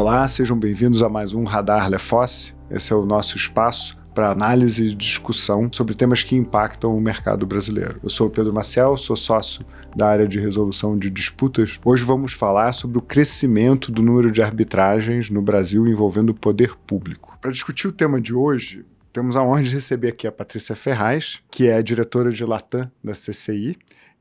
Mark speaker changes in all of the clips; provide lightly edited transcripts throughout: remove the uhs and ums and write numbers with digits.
Speaker 1: Olá, sejam bem-vindos a mais um Radar Lefosse. Esse é o nosso espaço para análise e discussão sobre temas que impactam o mercado brasileiro. Eu sou o Pedro Maciel, sou sócio da área de resolução de disputas. Hoje vamos falar sobre o crescimento do número de arbitragens no Brasil envolvendo o poder público. Para discutir o tema de hoje, temos a honra de receber aqui a Patrícia Ferraz, que é a diretora de Latam da CCI,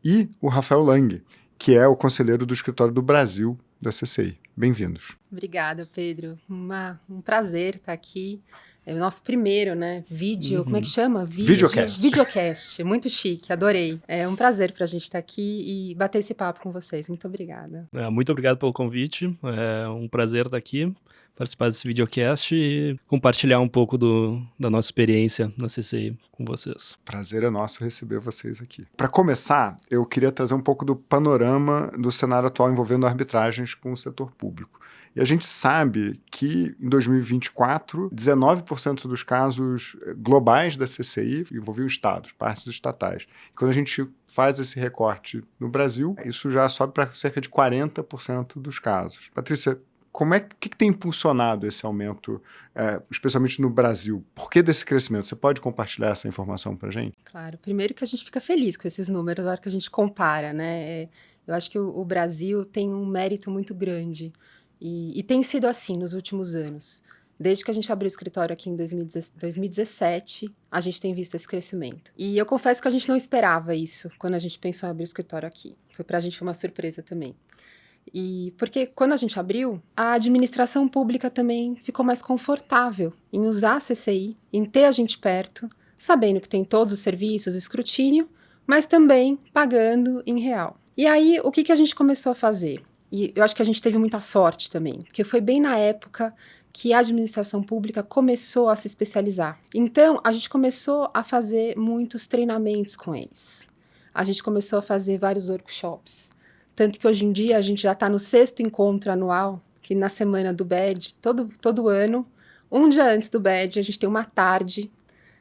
Speaker 1: e o Rafael Lang, que é o conselheiro do Escritório do Brasil da CCI. Bem-vindos.
Speaker 2: Obrigada, Pedro. Um prazer estar aqui. É o nosso primeiro, vídeo, como é que chama?
Speaker 1: Videocast.
Speaker 2: Videocast, muito chique, adorei. É um prazer para a gente estar aqui e bater esse papo com vocês. Muito obrigada.
Speaker 3: Muito obrigado pelo convite, é um prazer estar aqui, participar desse videocast e compartilhar um pouco da nossa experiência na CCI com vocês.
Speaker 1: Prazer é nosso receber vocês aqui. Para começar, eu queria trazer um pouco do panorama do cenário atual envolvendo arbitragens com o setor público. E a gente sabe que, em 2024, 19% dos casos globais da CCI envolviam estados, partes estatais. E quando a gente faz esse recorte no Brasil, isso já sobe para cerca de 40% dos casos. Patrícia, o que tem impulsionado esse aumento, especialmente no Brasil? Por que desse crescimento? Você pode compartilhar essa informação para a gente?
Speaker 2: Claro, primeiro que a gente fica feliz com esses números na hora que a gente compara, né? Eu acho que o Brasil tem um mérito muito grande e tem sido assim nos últimos anos. Desde que a gente abriu o escritório aqui em 2017, a gente tem visto esse crescimento. E eu confesso que a gente não esperava isso quando a gente pensou em abrir o escritório aqui. Pra gente foi uma surpresa também. E porque quando a gente abriu, a administração pública também ficou mais confortável em usar a CCI, em ter a gente perto, sabendo que tem todos os serviços, escrutínio, mas também pagando em real. E aí, o que a gente começou a fazer? E eu acho que a gente teve muita sorte também, porque foi bem na época que a administração pública começou a se especializar. Então, a gente começou a fazer muitos treinamentos com eles. A gente começou a fazer vários workshops. Tanto que hoje em dia a gente já está no 6º encontro anual, que na semana do BED, todo ano, um dia antes do BED, a gente tem uma tarde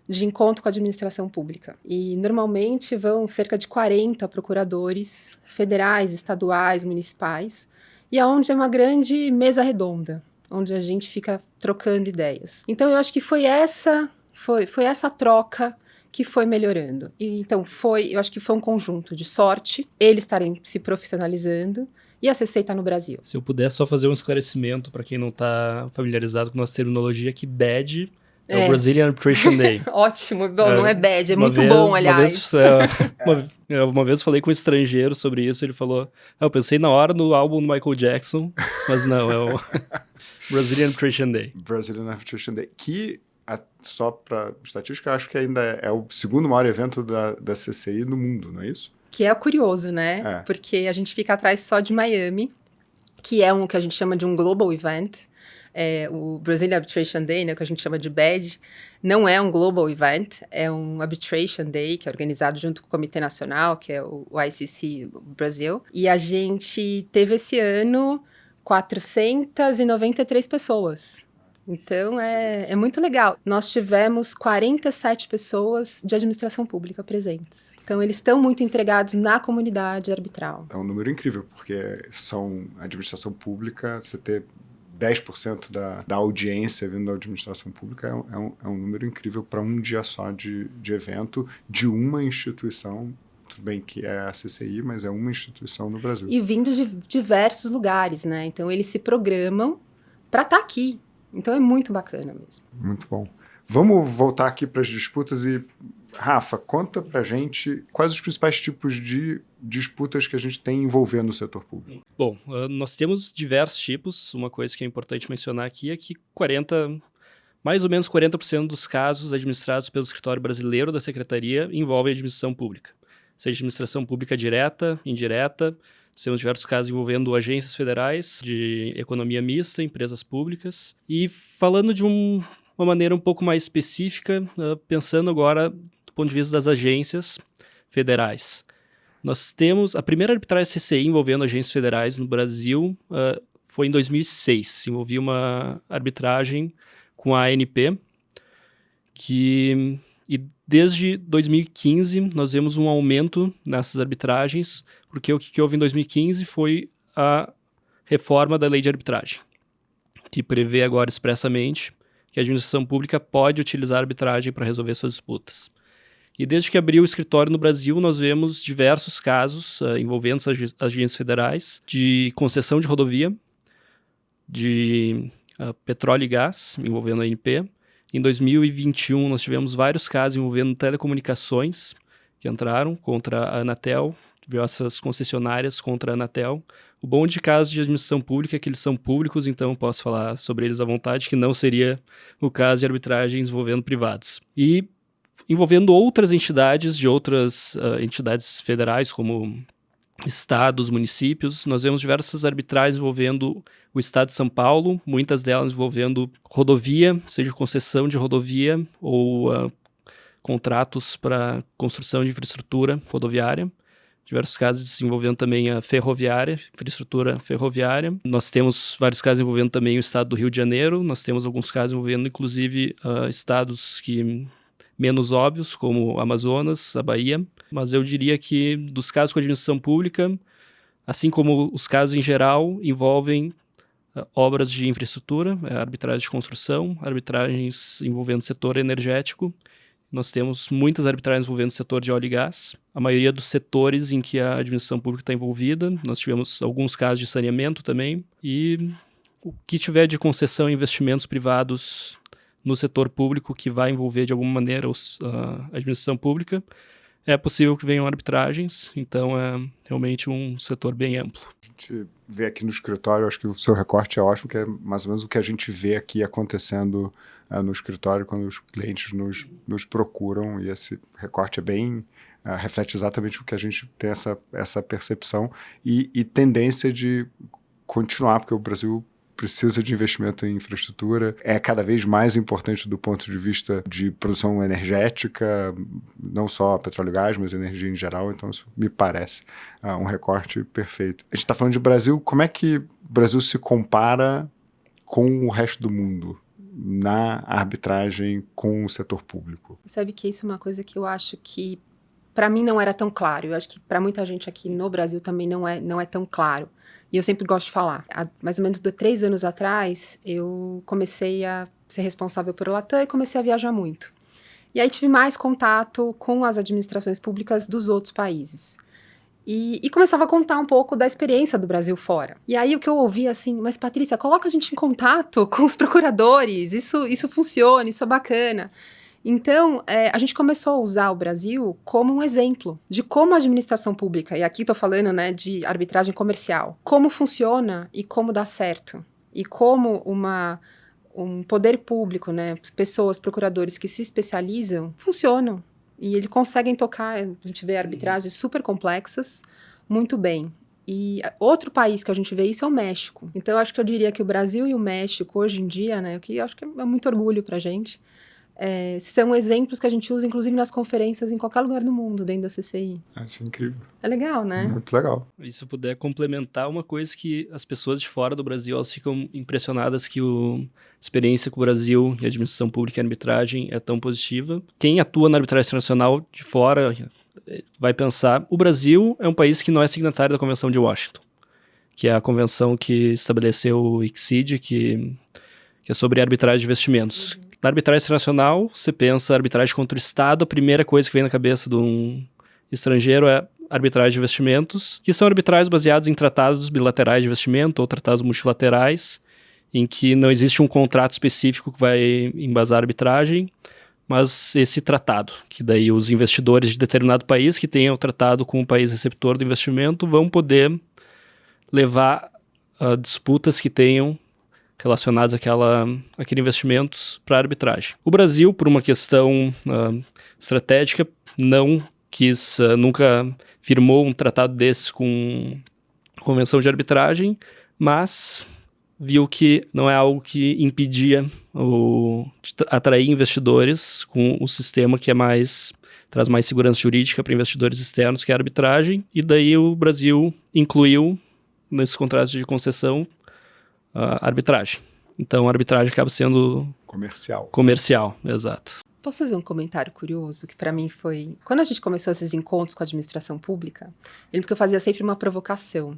Speaker 2: de encontro com a administração pública. E normalmente vão cerca de 40 procuradores federais, estaduais, municipais, e aonde é uma grande mesa redonda, onde a gente fica trocando ideias. Então eu acho que foi essa troca que foi melhorando. E, então, eu acho que foi um conjunto de sorte, eles estarem se profissionalizando e a CCI está no Brasil.
Speaker 3: Se eu puder só fazer um esclarecimento para quem não está familiarizado com nossa terminologia, que BAD é o Brazilian Arbitration Day.
Speaker 2: Ótimo, bom, não é BAD, é muito bom, aliás.
Speaker 3: Uma vez falei com um estrangeiro sobre isso, ele falou, eu pensei na hora no álbum do Michael Jackson, mas não, é o Brazilian Arbitration Day.
Speaker 1: Brazilian Arbitration Day, que... Só para estatística, acho que ainda é o segundo maior evento da CCI no mundo, não é isso?
Speaker 2: Que é curioso, né? Porque a gente fica atrás só de Miami, que é que a gente chama de um global event. O Brazilian Arbitration Day, né, que a gente chama de BAD, não é um global event, é um Arbitration Day, que é organizado junto com o Comitê Nacional, que é o ICC Brasil. E a gente teve esse ano 493 pessoas. Então, é muito legal. Nós tivemos 47 pessoas de administração pública presentes. Então, eles estão muito entregados na comunidade arbitral.
Speaker 1: É um número incrível, porque a administração pública, você ter 10% da audiência vindo da administração pública é um número incrível para um dia só de evento de uma instituição. Tudo bem que é a CCI, mas é uma instituição no Brasil.
Speaker 2: E vindo de diversos lugares, né? Então, eles se programam para estar aqui. Então é muito bacana mesmo.
Speaker 1: Muito bom. Vamos voltar aqui para as disputas e, Rafa, conta pra gente quais os principais tipos de disputas que a gente tem envolvendo o setor público.
Speaker 3: Bom, nós temos diversos tipos. Uma coisa que é importante mencionar aqui é que mais ou menos 40% dos casos administrados pelo Escritório Brasileiro da Secretaria envolvem administração pública. Seja administração pública direta, indireta. Temos diversos casos envolvendo agências federais de economia mista, empresas públicas. E falando de uma maneira um pouco mais específica, pensando agora do ponto de vista das agências federais. Nós temos a primeira arbitragem CCI envolvendo agências federais no Brasil foi em 2006. Envolvia uma arbitragem com a ANP, e desde 2015 nós vemos um aumento nessas arbitragens, porque o que houve em 2015 foi a reforma da lei de arbitragem, que prevê agora expressamente que a administração pública pode utilizar a arbitragem para resolver suas disputas. E desde que abriu o escritório no Brasil, nós vemos diversos casos envolvendo as agências federais de concessão de rodovia, de petróleo e gás, envolvendo a ANP. Em 2021, nós tivemos vários casos envolvendo telecomunicações, que entraram contra a Anatel, diversas concessionárias contra a Anatel. O bom de casos de administração pública é que eles são públicos, então eu posso falar sobre eles à vontade, que não seria o caso de arbitragens envolvendo privados. E envolvendo outras entidades de outras entidades federais, como estados, municípios, nós vemos diversas arbitragens envolvendo o estado de São Paulo, muitas delas envolvendo rodovia, seja concessão de rodovia ou contratos para construção de infraestrutura rodoviária. Diversos casos envolvendo também a ferroviária, infraestrutura ferroviária. Nós temos vários casos envolvendo também o estado do Rio de Janeiro. Nós temos alguns casos envolvendo, inclusive, estados que menos óbvios, como Amazonas, a Bahia. Mas eu diria que dos casos com a administração pública, assim como os casos em geral, envolvem obras de infraestrutura, arbitragem de construção, arbitragens envolvendo o setor energético. Nós temos muitas arbitragens envolvendo o setor de óleo e gás. A maioria dos setores em que a administração pública está envolvida. Nós tivemos alguns casos de saneamento também. E o que tiver de concessão e investimentos privados no setor público que vai envolver de alguma maneira a administração pública, é possível que venham arbitragens. Então é realmente um setor bem amplo.
Speaker 1: A gente vê aqui no escritório, acho que o seu recorte é ótimo, que é mais ou menos o que a gente vê aqui acontecendo no escritório quando os clientes nos procuram, e esse recorte é bem, reflete exatamente o que a gente tem essa percepção e tendência de continuar, porque o Brasil precisa de investimento em infraestrutura, é cada vez mais importante do ponto de vista de produção energética, não só petróleo e gás, mas energia em geral, então isso me parece um recorte perfeito. A gente está falando de Brasil, como é que o Brasil se compara com o resto do mundo na arbitragem com o setor público?
Speaker 2: Sabe que isso é uma coisa que eu acho que para mim não era tão claro, eu acho que para muita gente aqui no Brasil também não é tão claro. E eu sempre gosto de falar. Há mais ou menos 3 anos atrás, eu comecei a ser responsável por Latam e comecei a viajar muito. E aí tive mais contato com as administrações públicas dos outros países. E começava a contar um pouco da experiência do Brasil fora. E aí o que eu ouvia assim, mas Patrícia, coloca a gente em contato com os procuradores, isso funciona, isso é bacana. Então, a gente começou a usar o Brasil como um exemplo de como a administração pública, e aqui estou falando, né, de arbitragem comercial, como funciona e como dá certo. E como um poder público, né, pessoas, procuradores que se especializam, funcionam. E eles conseguem tocar, a gente vê arbitragens super complexas, muito bem. E outro país que a gente vê isso é o México. Então, eu acho que eu diria que o Brasil e o México, hoje em dia, né, o que eu acho que é muito orgulho pra gente, são exemplos que a gente usa, inclusive, nas conferências em qualquer lugar do mundo, dentro da CCI.
Speaker 1: Isso é incrível.
Speaker 2: É legal, né?
Speaker 1: Muito legal.
Speaker 3: E se eu puder complementar uma coisa que as pessoas de fora do Brasil, elas ficam impressionadas que a experiência com o Brasil e a administração pública e arbitragem é tão positiva. Quem atua na arbitragem internacional de fora vai pensar, o Brasil é um país que não é signatário da Convenção de Washington, que é a convenção que estabeleceu o ICSID, que é sobre arbitragem de investimentos. Na arbitragem internacional, você pensa arbitragem contra o Estado, a primeira coisa que vem na cabeça de um estrangeiro é arbitragem de investimentos, que são arbitragens baseadas em tratados bilaterais de investimento ou tratados multilaterais, em que não existe um contrato específico que vai embasar a arbitragem, mas esse tratado, que daí os investidores de determinado país que tenham tratado com o país receptor do investimento vão poder levar disputas que tenham relacionados àquele investimentos para arbitragem. O Brasil, por uma questão estratégica, não quis, nunca firmou um tratado desse com convenção de arbitragem, mas viu que não é algo que impedia de atrair investidores com o sistema que traz mais segurança jurídica para investidores externos, que é a arbitragem, e daí o Brasil incluiu nesses contratos de concessão arbitragem. Então, a arbitragem acaba sendo comercial, exato.
Speaker 2: Posso fazer um comentário curioso, que para mim foi... Quando a gente começou esses encontros com a administração pública, porque eu fazia sempre uma provocação.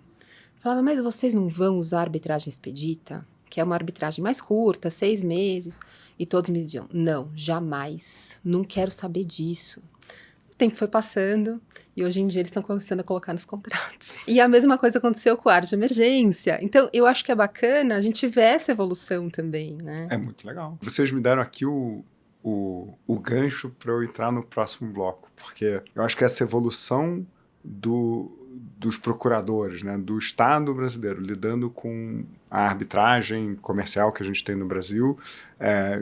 Speaker 2: Falava, mas vocês não vão usar arbitragem expedita? que é uma arbitragem mais curta, 6 meses, e todos me diziam, não, jamais, não quero saber disso. O tempo foi passando e hoje em dia eles estão começando a colocar nos contratos. E a mesma coisa aconteceu com o ar de emergência. Então, eu acho que é bacana a gente ver essa evolução também, né?
Speaker 1: É muito legal. Vocês me deram aqui o gancho para eu entrar no próximo bloco, porque eu acho que essa evolução dos procuradores, né, do Estado brasileiro lidando com a arbitragem comercial que a gente tem no Brasil,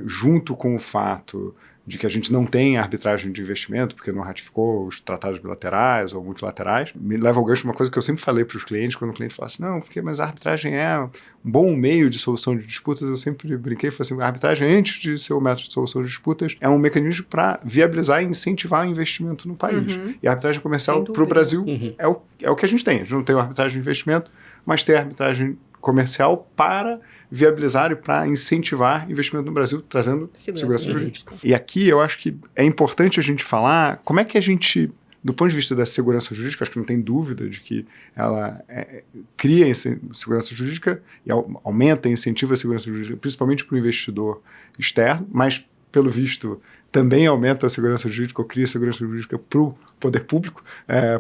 Speaker 1: junto com o fato de que a gente não tem arbitragem de investimento, porque não ratificou os tratados bilaterais ou multilaterais, me leva ao gancho de uma coisa que eu sempre falei para os clientes, quando o cliente fala assim, não, mas a arbitragem é um bom meio de solução de disputas, eu sempre brinquei e falei assim, a arbitragem, antes de ser o método de solução de disputas, é um mecanismo para viabilizar e incentivar o investimento no país. E a arbitragem comercial para o Brasil é o que a gente tem. A gente não tem a arbitragem de investimento, mas tem a arbitragem comercial para viabilizar e para incentivar investimento no Brasil, trazendo segurança jurídica. E aqui eu acho que é importante a gente falar como é que a gente, do ponto de vista da segurança jurídica, acho que não tem dúvida de que ela cria segurança jurídica e aumenta e incentiva a segurança jurídica, principalmente para o investidor externo, mas, pelo visto, também aumenta a segurança jurídica ou cria segurança jurídica para o poder público,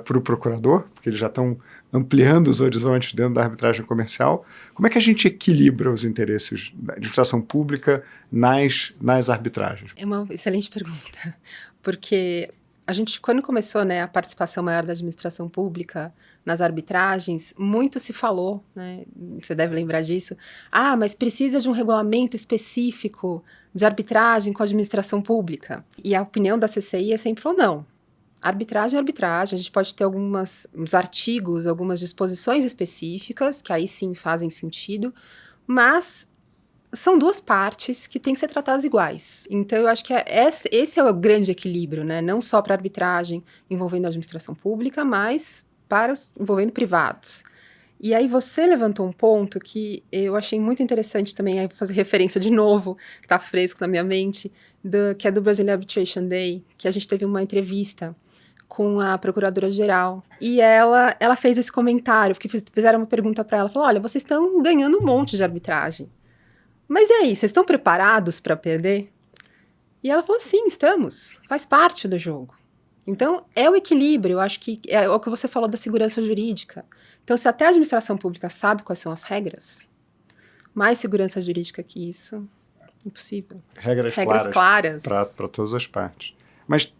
Speaker 1: para o procurador, porque eles já estão ampliando os horizontes dentro da arbitragem comercial. Como é que a gente equilibra os interesses da administração pública nas arbitragens?
Speaker 2: É uma excelente pergunta, porque a gente, quando começou, né, a participação maior da administração pública nas arbitragens, muito se falou, né, você deve lembrar disso, mas precisa de um regulamento específico de arbitragem com a administração pública. E a opinião da CCI é sempre não. Arbitragem é arbitragem, a gente pode ter uns artigos, algumas disposições específicas, que aí sim fazem sentido, mas são duas partes que têm que ser tratadas iguais. Então, eu acho que esse é o grande equilíbrio, né? Não só para arbitragem envolvendo a administração pública, mas envolvendo privados. E aí você levantou um ponto que eu achei muito interessante também, aí vou fazer referência de novo, que está fresco na minha mente, que é do Brazilian Arbitration Day, que a gente teve uma entrevista com a procuradora-geral. E ela fez esse comentário, porque fizeram uma pergunta para ela, falou, olha, vocês estão ganhando um monte de arbitragem. Mas e aí, vocês estão preparados para perder? E ela falou, sim, estamos. Faz parte do jogo. Então, é o equilíbrio. Eu acho que é o que você falou da segurança jurídica. Então, se até a administração pública sabe quais são as regras, mais segurança jurídica que isso, impossível.
Speaker 1: Regras claras. Para todas as partes. Mas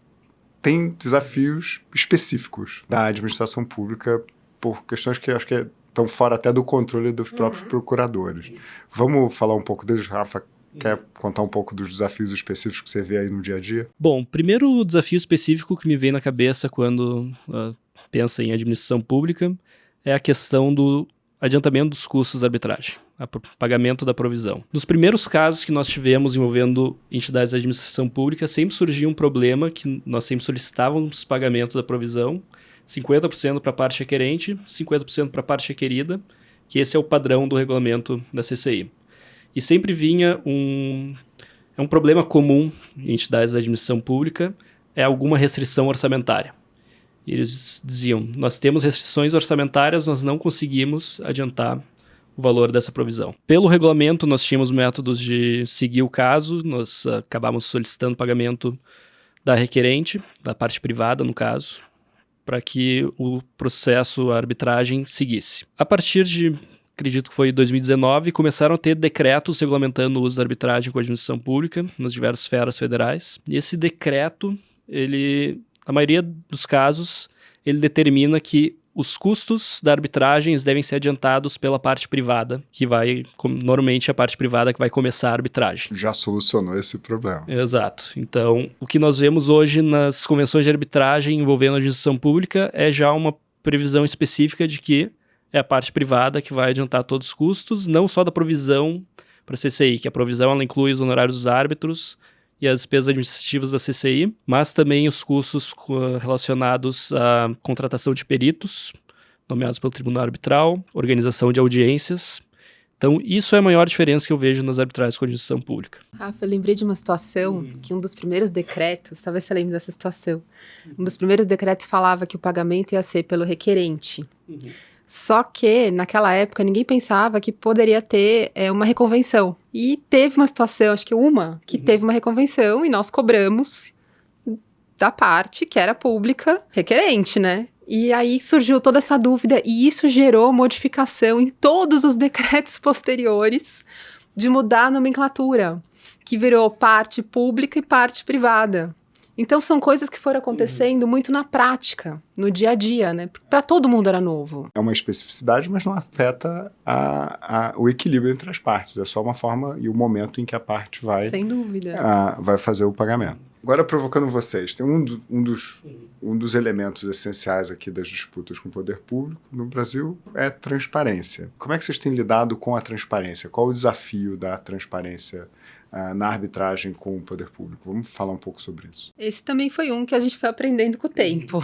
Speaker 1: tem desafios específicos da administração pública por questões que eu acho que estão fora até do controle dos próprios procuradores. Vamos falar um pouco deles, Rafa? Quer contar um pouco dos desafios específicos que você vê aí no dia a dia?
Speaker 3: Bom, primeiro desafio específico que me vem na cabeça quando pensa em administração pública é a questão do adiantamento dos custos da arbitragem, pagamento da provisão. Nos primeiros casos que nós tivemos envolvendo entidades da administração pública, sempre surgia um problema que nós sempre solicitávamos pagamento da provisão, 50% para a parte requerente, 50% para a parte requerida, que esse é o padrão do regulamento da CCI. E sempre vinha um problema comum em entidades da administração pública, é alguma restrição orçamentária. E eles diziam, nós temos restrições orçamentárias, nós não conseguimos adiantar o valor dessa provisão. Pelo regulamento, nós tínhamos métodos de seguir o caso, nós acabamos solicitando pagamento da requerente, da parte privada, no caso, para que o processo, a arbitragem, seguisse. A partir de, acredito que foi 2019, começaram a ter decretos regulamentando o uso da arbitragem com a administração pública nas diversas esferas federais. E esse decreto, na maioria dos casos, ele determina que os custos da arbitragem devem ser adiantados pela parte privada, normalmente a parte privada que vai começar a arbitragem.
Speaker 1: Já solucionou esse problema.
Speaker 3: Exato. Então, o que nós vemos hoje nas convenções de arbitragem envolvendo a administração pública é já uma previsão específica de que é a parte privada que vai adiantar todos os custos, não só da provisão para a CCI, que a provisão ela inclui os honorários dos árbitros e as despesas administrativas da CCI, mas também os custos relacionados à contratação de peritos, nomeados pelo Tribunal Arbitral, organização de audiências. Então, isso é a maior diferença que eu vejo nas arbitragens com a administração pública.
Speaker 2: Rafa, eu lembrei de uma situação que um dos primeiros decretos, talvez você lembre dessa situação, um dos primeiros decretos falava que o pagamento ia ser pelo requerente. Só que, naquela época, ninguém pensava que poderia ter uma reconvenção. E teve uma situação, acho que que teve uma reconvenção e nós cobramos da parte que era pública requerente, né? E aí surgiu toda essa dúvida e isso gerou modificação em todos os decretos posteriores de mudar a nomenclatura, que virou parte pública e parte privada. Então, são coisas que foram acontecendo muito na prática, no dia a dia, né? Para todo mundo era novo.
Speaker 1: É uma especificidade, mas não afeta o equilíbrio entre as partes. É só uma forma e o momento em que a parte vai,
Speaker 2: Sem dúvida.
Speaker 1: Vai fazer o pagamento. Agora, provocando vocês, tem um dos elementos essenciais aqui das disputas com o poder público no Brasil é transparência. Como é que vocês têm lidado com a transparência? Qual o desafio da transparência na arbitragem com o poder público? Vamos falar um pouco sobre isso.
Speaker 2: Esse também foi um que a gente foi aprendendo com o tempo.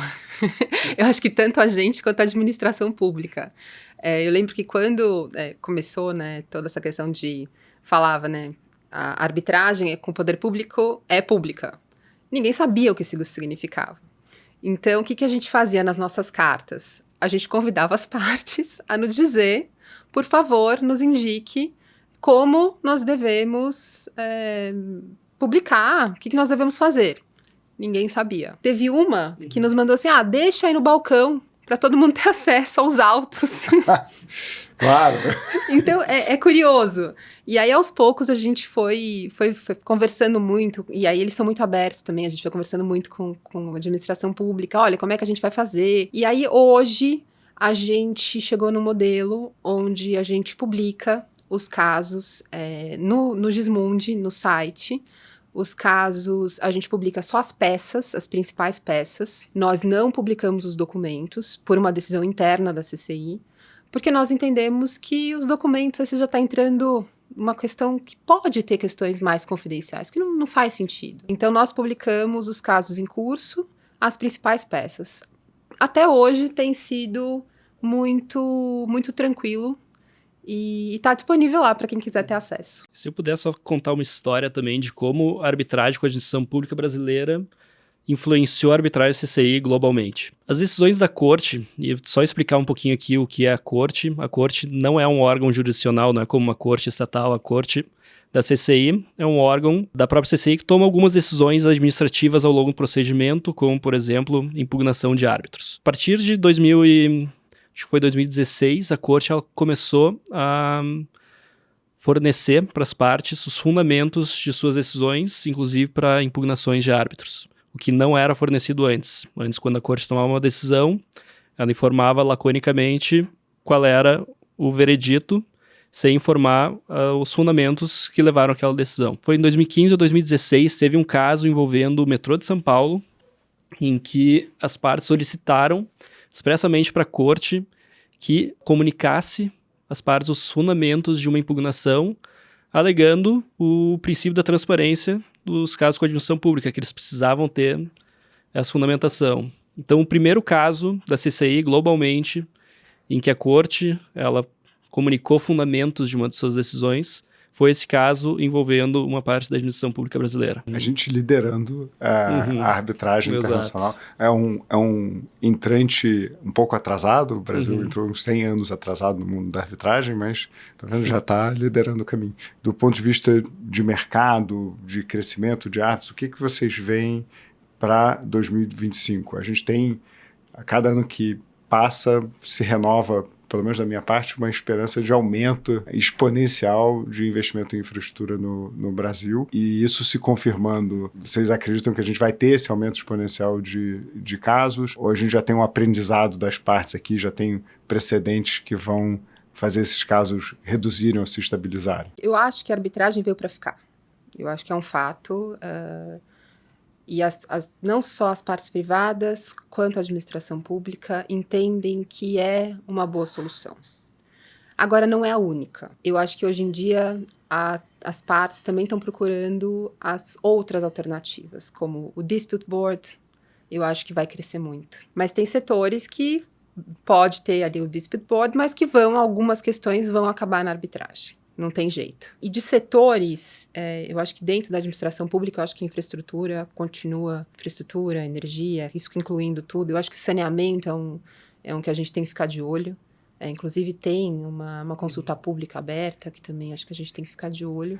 Speaker 2: Eu acho que tanto a gente quanto a administração pública. Eu lembro que quando começou, né, toda essa questão falava, né, a arbitragem com o poder público é pública. Ninguém sabia o que isso significava. Então, o que a gente fazia nas nossas cartas? A gente convidava as partes a nos dizer, por favor, nos indique como nós devemos publicar, o que nós devemos fazer. Ninguém sabia. Teve uma que nos mandou assim, deixa aí no balcão, para todo mundo ter acesso aos autos.
Speaker 1: Claro.
Speaker 2: Então, é curioso. E aí, aos poucos, a gente foi conversando muito, e aí eles são muito abertos também, a gente foi conversando muito com a administração pública, olha, como é que a gente vai fazer? E aí, hoje, a gente chegou no modelo onde a gente publica os casos no Gismundi, no site. Os casos, a gente publica só as peças, as principais peças. Nós não publicamos os documentos por uma decisão interna da CCI, porque nós entendemos que os documentos, aí você já está entrando uma questão que pode ter questões mais confidenciais, que não faz sentido. Então, nós publicamos os casos em curso, as principais peças. Até hoje tem sido muito, muito tranquilo. E está disponível lá para quem quiser ter acesso.
Speaker 3: Se eu puder só contar uma história também de como a arbitragem com a administração pública brasileira influenciou a arbitragem CCI globalmente. As decisões da corte, e só explicar um pouquinho aqui o que é a corte não é um órgão jurisdicional, não é como uma corte estatal, a corte da CCI é um órgão da própria CCI que toma algumas decisões administrativas ao longo do procedimento, como, por exemplo, impugnação de árbitros. A partir de 2016, a corte ela começou a fornecer para as partes os fundamentos de suas decisões, inclusive para impugnações de árbitros, o que não era fornecido antes. Antes, quando a corte tomava uma decisão, ela informava laconicamente qual era o veredito, sem informar os fundamentos que levaram àquela decisão. Foi em 2015 ou 2016, teve um caso envolvendo o metrô de São Paulo, em que as partes solicitaram expressamente para a corte que comunicasse às partes os fundamentos de uma impugnação, alegando o princípio da transparência dos casos com a administração pública, que eles precisavam ter essa fundamentação. Então, o primeiro caso da CCI, globalmente, em que a corte ela comunicou fundamentos de uma de suas decisões, foi esse caso envolvendo uma parte da administração pública brasileira.
Speaker 1: A gente liderando a arbitragem internacional. É um entrante um pouco atrasado. O Brasil entrou uns 100 anos atrasado no mundo da arbitragem, mas tá vendo, já está liderando o caminho. Do ponto de vista de mercado, de crescimento de árbitros, o que vocês veem para 2025? A gente tem, a cada ano que passa, se renova, pelo menos da minha parte, uma esperança de aumento exponencial de investimento em infraestrutura no Brasil. E isso se confirmando, vocês acreditam que a gente vai ter esse aumento exponencial de casos? Ou a gente já tem um aprendizado das partes aqui, já tem precedentes que vão fazer esses casos reduzirem ou se estabilizarem?
Speaker 2: Eu acho que a arbitragem veio para ficar. Eu acho que é um fato. E não só as partes privadas, quanto a administração pública entendem que é uma boa solução. Agora, não é a única. Eu acho que hoje em dia as partes também estão procurando as outras alternativas, como o Dispute Board, eu acho que vai crescer muito. Mas tem setores que pode ter ali o Dispute Board, mas que algumas questões vão acabar na arbitragem. Não tem jeito. E de setores, eu acho que dentro da administração pública, eu acho que infraestrutura continua, infraestrutura, energia, isso incluindo tudo. Eu acho que saneamento é um que a gente tem que ficar de olho. Inclusive tem uma consulta pública aberta, que também acho que a gente tem que ficar de olho,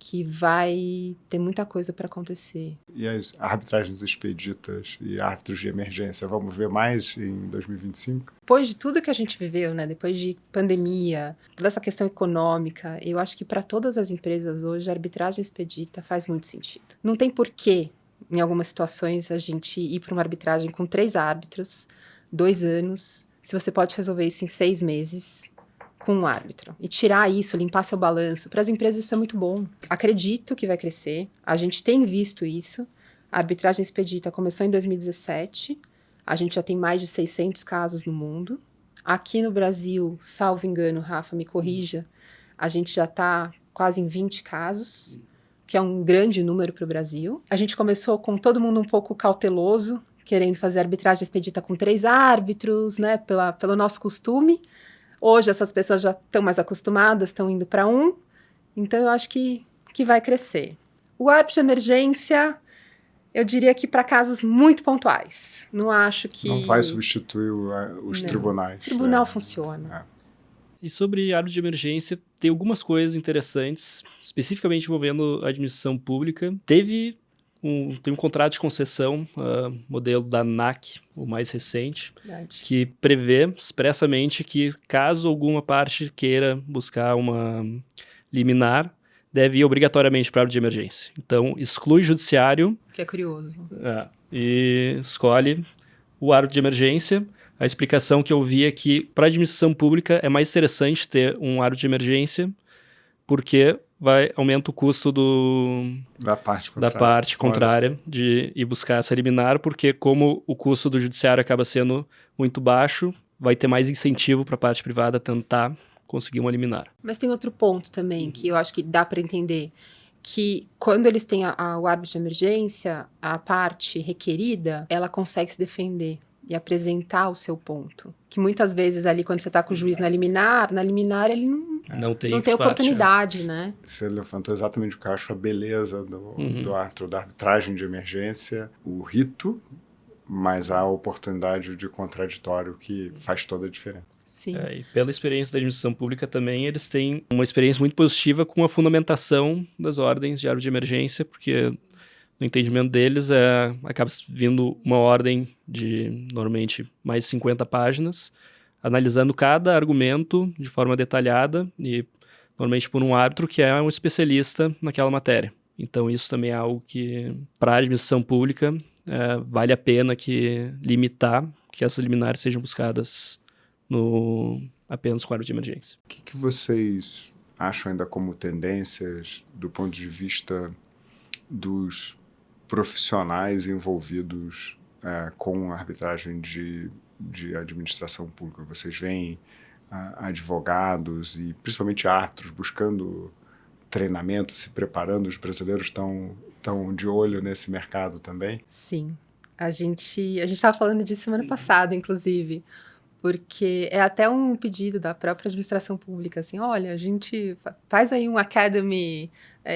Speaker 2: que vai ter muita coisa para acontecer.
Speaker 1: E as arbitragens expeditas e árbitros de emergência, vamos ver mais em 2025?
Speaker 2: Depois de tudo que a gente viveu, né, depois de pandemia, toda essa questão econômica, eu acho que para todas as empresas hoje a arbitragem expedita faz muito sentido. Não tem porquê, em algumas situações, a gente ir para uma arbitragem com 3 árbitros, 2 anos, se você pode resolver isso em 6 meses com um árbitro. E tirar isso, limpar seu balanço. Para as empresas isso é muito bom. Acredito que vai crescer. A gente tem visto isso. A arbitragem expedita começou em 2017. A gente já tem mais de 600 casos no mundo. Aqui no Brasil, salvo engano, Rafa, me corrija, a gente já está quase em 20 casos, que é um grande número para o Brasil. A gente começou com todo mundo um pouco cauteloso, querendo fazer arbitragem expedita com 3 árbitros, né, pelo nosso costume. Hoje essas pessoas já estão mais acostumadas, estão indo para 1, então eu acho que vai crescer. O árbitro de emergência, eu diria que para casos muito pontuais. Não acho que...
Speaker 1: Não vai substituir os tribunais.
Speaker 2: O tribunal funciona.
Speaker 3: E sobre árbitro de emergência, tem algumas coisas interessantes, especificamente envolvendo a administração pública. Tem um contrato de concessão, modelo da ANAC, o mais recente,
Speaker 2: Verdade.
Speaker 3: que prevê expressamente que, caso alguma parte queira buscar uma liminar, deve ir obrigatoriamente para a árbitro de emergência. Então, exclui o judiciário.
Speaker 2: Que é curioso.
Speaker 3: E escolhe o árbitro de emergência. A explicação que eu vi é que, para a administração pública, é mais interessante ter um árbitro de emergência, porque aumenta o custo
Speaker 1: da parte
Speaker 3: contrária de ir buscar essa liminar, porque como o custo do judiciário acaba sendo muito baixo, vai ter mais incentivo para a parte privada tentar conseguir uma liminar.
Speaker 2: Mas tem outro ponto também, que eu acho que dá para entender, que quando eles têm o árbitro de emergência, a parte requerida, ela consegue se defender e apresentar o seu ponto. Que muitas vezes ali, quando você está com o juiz na liminar ele não tem oportunidade, né?
Speaker 1: Você levantou exatamente o que eu acho a beleza do árbitro, da arbitragem de emergência, o rito, mas a oportunidade de contraditório que faz toda a diferença.
Speaker 2: Sim.
Speaker 3: E pela experiência da administração pública também, eles têm uma experiência muito positiva com a fundamentação das ordens de árbitro de emergência, porque no entendimento deles acaba vindo uma ordem de, normalmente, mais de 50 páginas, analisando cada argumento de forma detalhada e, normalmente, por um árbitro que é um especialista naquela matéria. Então, isso também é algo que, para a administração pública, vale a pena limitar que essas liminares sejam buscadas apenas com árbitro de emergência.
Speaker 1: O que vocês acham ainda como tendências do ponto de vista dos profissionais envolvidos com a arbitragem de administração pública? Vocês veem advogados e principalmente árbitros buscando treinamento, se preparando? Os brasileiros estão de olho nesse mercado também?
Speaker 2: Sim. A gente estava falando disso semana passada, inclusive, porque é até um pedido da própria administração pública, assim, olha, a gente faz aí um academy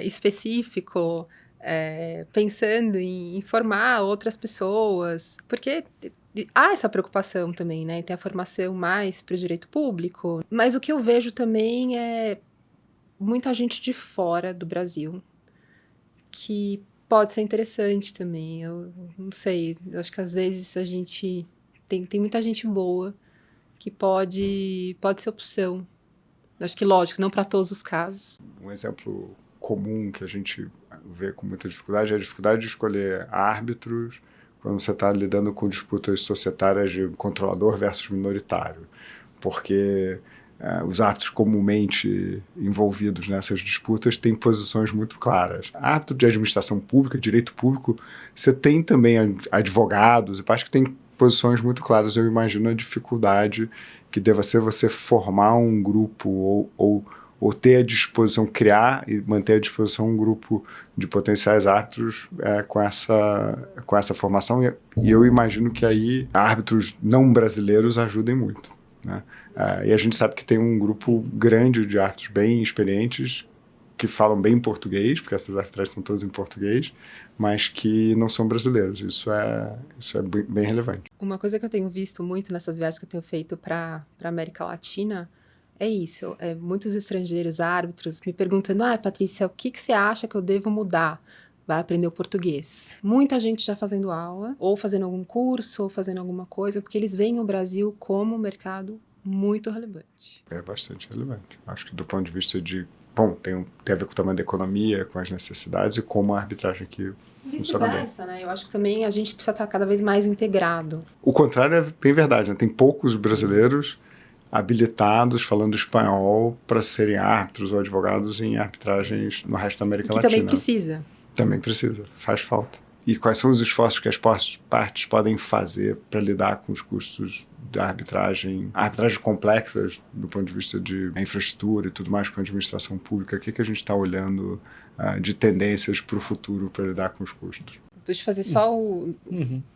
Speaker 2: específico, pensando em formar outras pessoas, porque há essa preocupação também, né? Tem a formação mais para o direito público, mas o que eu vejo também é muita gente de fora do Brasil, que pode ser interessante também. Eu não sei, eu acho que às vezes a gente tem muita gente boa que pode ser opção. Eu acho que, lógico, não para todos os casos.
Speaker 1: Um exemplo comum que a gente vê com muita dificuldade é a dificuldade de escolher árbitros quando você está lidando com disputas societárias de controlador versus minoritário, porque os árbitros comumente envolvidos nessas disputas têm posições muito claras. Árbitro de administração pública, direito público, você tem também advogados, eu acho que tem posições muito claras. Eu imagino a dificuldade que deva ser você formar um grupo ou ter à disposição, criar e manter à disposição um grupo de potenciais árbitros com essa formação. E eu imagino que aí árbitros não brasileiros ajudem muito, né? E a gente sabe que tem um grupo grande de árbitros bem experientes que falam bem português, porque essas arbitragens são todas em português, mas que não são brasileiros. Isso é bem relevante.
Speaker 2: Uma coisa que eu tenho visto muito nessas viagens que eu tenho feito para a América Latina é isso. Muitos estrangeiros, árbitros, me perguntando, Patrícia, o que você acha que eu devo mudar? Vai aprender o português. Muita gente já fazendo aula, ou fazendo algum curso, ou fazendo alguma coisa, porque eles veem o Brasil como um mercado muito relevante.
Speaker 1: É bastante relevante. Acho que do ponto de vista de... Bom, tem a ver com o tamanho da economia, com as necessidades e como a arbitragem aqui funciona bem.
Speaker 2: Vice-versa, né? Eu acho que também a gente precisa estar cada vez mais integrado.
Speaker 1: O contrário é bem verdade, né? Tem poucos brasileiros habilitados, falando espanhol, para serem árbitros ou advogados em arbitragens no resto da América Latina.
Speaker 2: Também precisa.
Speaker 1: Também precisa, faz falta. E quais são os esforços que as partes podem fazer para lidar com os custos da arbitragens complexas do ponto de vista de infraestrutura e tudo mais com a administração pública? O que a gente está olhando de tendências para o futuro para lidar com os custos?
Speaker 2: Deixa eu fazer só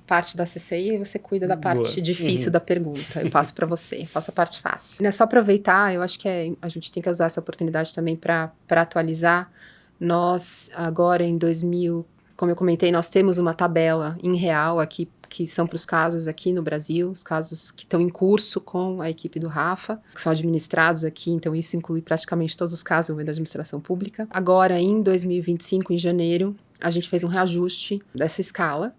Speaker 2: parte da CCI e você cuida da parte difícil da pergunta. Eu passo para você, eu faço a parte fácil. É só aproveitar, eu acho que a gente tem que usar essa oportunidade também para atualizar. Nós, agora em 2000, como eu comentei, nós temos uma tabela em real aqui, que são para os casos aqui no Brasil, os casos que estão em curso com a equipe do Rafa, que são administrados aqui, então isso inclui praticamente todos os casos da administração pública. Agora, em 2025, em janeiro, a gente fez um reajuste dessa escala.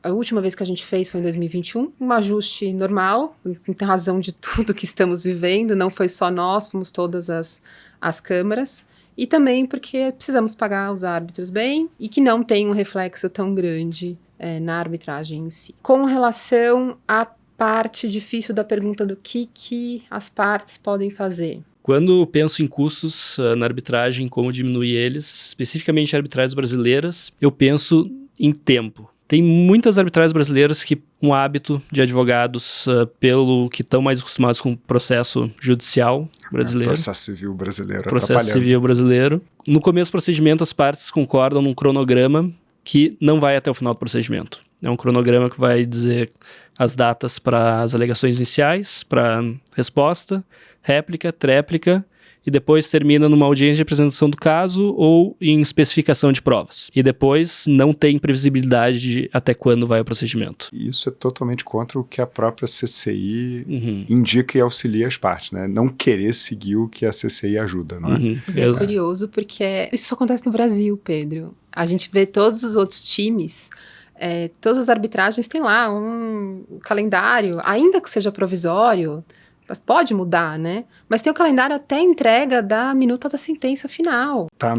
Speaker 2: A última vez que a gente fez foi em 2021, um ajuste normal, em razão de tudo que estamos vivendo, não foi só nós, fomos todas as câmaras. E também porque precisamos pagar os árbitros bem e que não tem um reflexo tão grande na arbitragem em si. Com relação à parte difícil da pergunta do que as partes podem fazer.
Speaker 3: Quando penso em custos na arbitragem, como diminuir eles, especificamente arbitragens brasileiras, eu penso em tempo. Tem muitas arbitragens brasileiras que um hábito de advogados, pelo que estão mais acostumados com o processo judicial brasileiro.
Speaker 1: Processo civil brasileiro.
Speaker 3: Processo civil brasileiro. No começo do procedimento, as partes concordam num cronograma que não vai até o final do procedimento. É um cronograma que vai dizer as datas para as alegações iniciais, para resposta, réplica, tréplica, e depois termina numa audiência de apresentação do caso ou em especificação de provas. E depois não tem previsibilidade de até quando vai o procedimento.
Speaker 1: Isso é totalmente contra o que a própria CCI indica e auxilia as partes, né? Não querer seguir o que a CCI ajuda, não é?
Speaker 2: É curioso porque isso acontece no Brasil, Pedro. A gente vê todos os outros times... todas as arbitragens têm lá um calendário, ainda que seja provisório, mas pode mudar, né? Mas tem o calendário até a entrega da minuta da sentença final.
Speaker 1: Tá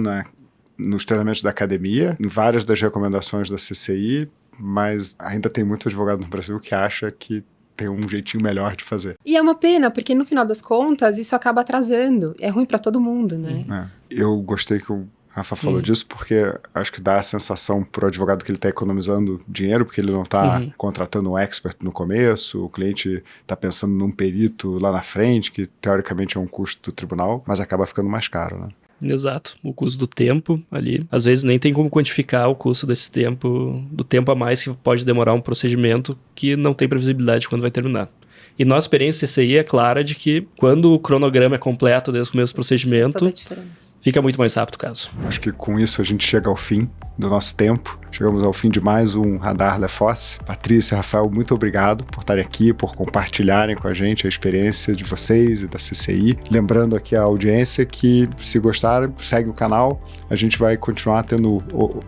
Speaker 1: nos treinamentos da academia, em várias das recomendações da CCI, mas ainda tem muito advogado no Brasil que acha que tem um jeitinho melhor de fazer.
Speaker 2: E é uma pena, porque no final das contas isso acaba atrasando. É ruim para todo mundo, né?
Speaker 1: Eu gostei que o Rafa falou disso porque acho que dá a sensação pro advogado que ele está economizando dinheiro, porque ele não está contratando um expert no começo, o cliente está pensando num perito lá na frente, que teoricamente é um custo do tribunal, mas acaba ficando mais caro, né?
Speaker 3: Exato, o custo do tempo ali, às vezes nem tem como quantificar o custo desse tempo, do tempo a mais que pode demorar um procedimento que não tem previsibilidade de quando vai terminar. E nossa experiência CCI é clara de que quando o cronograma é completo desde o começo do procedimento, fica muito mais rápido o caso.
Speaker 1: Acho que com isso a gente chega ao fim do nosso tempo. Chegamos ao fim de mais um Radar Lefosse. Patrícia, Rafael, muito obrigado por estarem aqui, por compartilharem com a gente a experiência de vocês e da CCI. Lembrando aqui a audiência que, se gostarem, segue o canal. A gente vai continuar tendo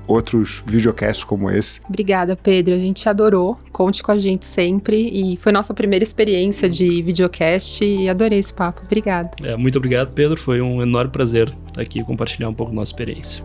Speaker 1: outros videocasts como esse.
Speaker 2: Obrigada, Pedro. A gente adorou. Conte com a gente sempre. E foi nossa primeira experiência de videocast e adorei esse papo. Obrigada.
Speaker 3: Muito obrigado, Pedro. Foi um enorme prazer estar aqui e compartilhar um pouco da nossa experiência.